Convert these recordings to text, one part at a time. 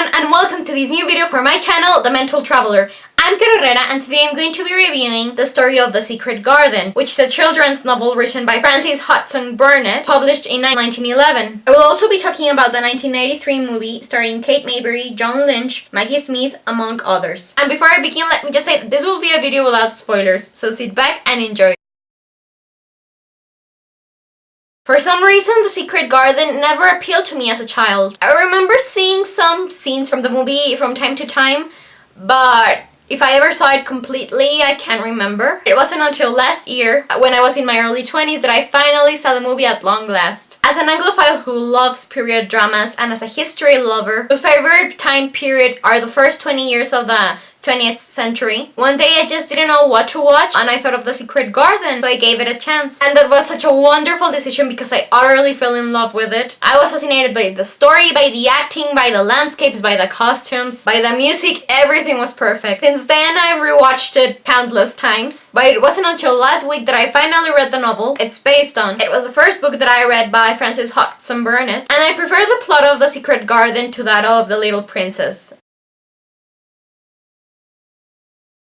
everyone, and welcome to this new video for my channel, The Mental Traveler. I'm Carolera, and today I'm going to be reviewing the story of The Secret Garden, which is a children's novel written by Frances Hodgson Burnett, published in 1911. I will also be talking about the 1993 movie starring Kate Mabry, John Lynch, Maggie Smith, among others. And before I begin, let me just say that this will be a video without spoilers, so sit back and enjoy. For some reason, The Secret Garden never appealed to me as a child. I remember seeing some scenes from the movie from time to time, but if I ever saw it completely, I can't remember. It wasn't until last year, when I was in my early 20s, that I finally saw the movie at long last. As an Anglophile who loves period dramas and as a history lover, whose favorite time period are the first 20 years of the 20th century. One day I just didn't know what to watch and I thought of The Secret Garden, so I gave it a chance. And that was such a wonderful decision because I utterly fell in love with it. I was fascinated by the story, by the acting, by the landscapes, by the costumes, by the music. Everything was perfect. Since then I rewatched it countless times, but it wasn't until last week that I finally read the novel it's based on. It was the first book that I read by Frances Hodgson Burnett, and I prefer the plot of The Secret Garden to that of The Little Princess.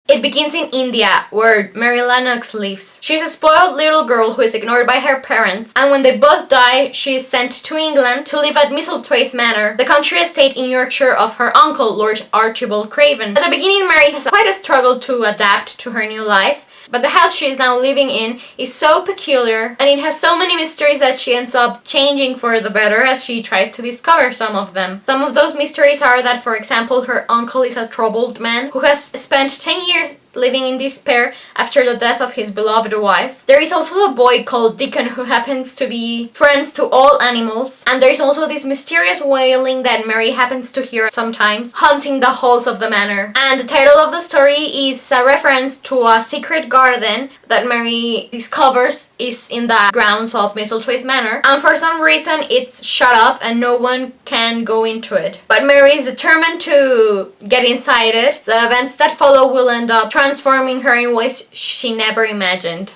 It begins in India, where Mary Lennox lives. She's a spoiled little girl who is ignored by her parents, and when they both die, she is sent to England to live at Misselthwaite Manor, the country estate in Yorkshire of her uncle, Lord Archibald Craven. At the beginning, Mary has quite a struggle to adapt to her new life, but the house she is now living in is so peculiar, and it has so many mysteries that she ends up changing for the better as she tries to discover some of them. Some of those mysteries are that, for example, her uncle is a troubled man who has spent 10 years living in despair after the death of his beloved wife. There is also a boy called Deacon who happens to be friends to all animals, and there is also this mysterious wailing that Mary happens to hear sometimes, haunting the halls of the manor. And the title of the story is a reference to a secret garden that Mary discovers is in the grounds of Misselthwaite Manor, and for some reason it's shut up and no one can go into it. But Mary is determined to get inside it. The events that follow will end up transforming her in ways she never imagined.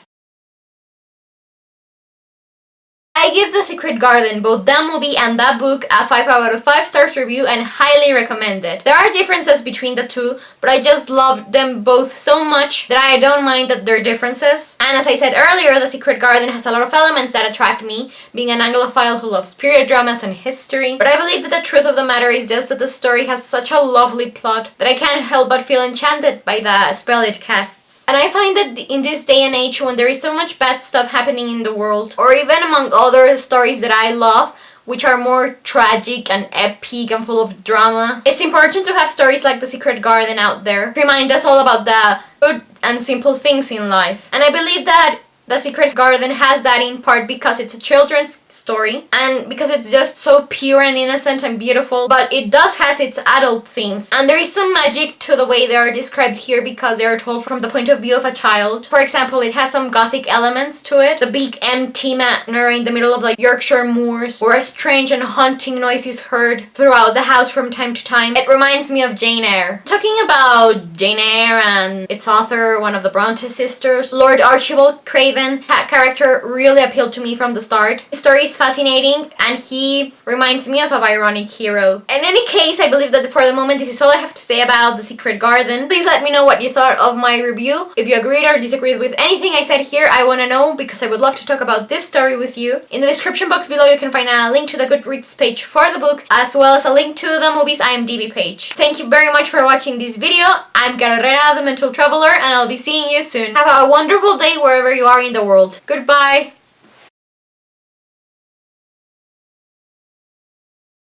I give The Secret Garden, both the movie and the book, a 5 out of 5 stars review and highly recommend it. There are differences between the two, but I just love them both so much that I don't mind that there are differences. And as I said earlier, The Secret Garden has a lot of elements that attract me, being an Anglophile who loves period dramas and history. But I believe that the truth of the matter is just that the story has such a lovely plot that I can't help but feel enchanted by the spell it casts. And I find that in this day and age, when there is so much bad stuff happening in the world, or even among other stories that I love, which are more tragic and epic and full of drama, it's important to have stories like The Secret Garden out there to remind us all about the good and simple things in life. And I believe that The Secret Garden has that in part because it's a children's story and because it's just so pure and innocent and beautiful, but it does has its adult themes. And there is some magic to the way they are described here because they are told from the point of view of a child. For example, it has some gothic elements to it. The big empty manor in the middle of the Yorkshire moors, where a strange and haunting noise is heard throughout the house from time to time. It reminds me of Jane Eyre. Talking about Jane Eyre and its author, one of the Bronte sisters, Lord Archibald Craven, that character really appealed to me from the start. His story is fascinating and he reminds me of a Byronic hero. In any case, I believe that for the moment this is all I have to say about The Secret Garden. Please let me know what you thought of my review. If you agreed or disagreed with anything I said here, I want to know because I would love to talk about this story with you. In the description box below you can find a link to the Goodreads page for the book, as well as a link to the movie's IMDb page. Thank you very much for watching this video. I'm Carolera, the Mental Traveler, and I'll be seeing you soon. Have a wonderful day wherever you are in the world. Goodbye!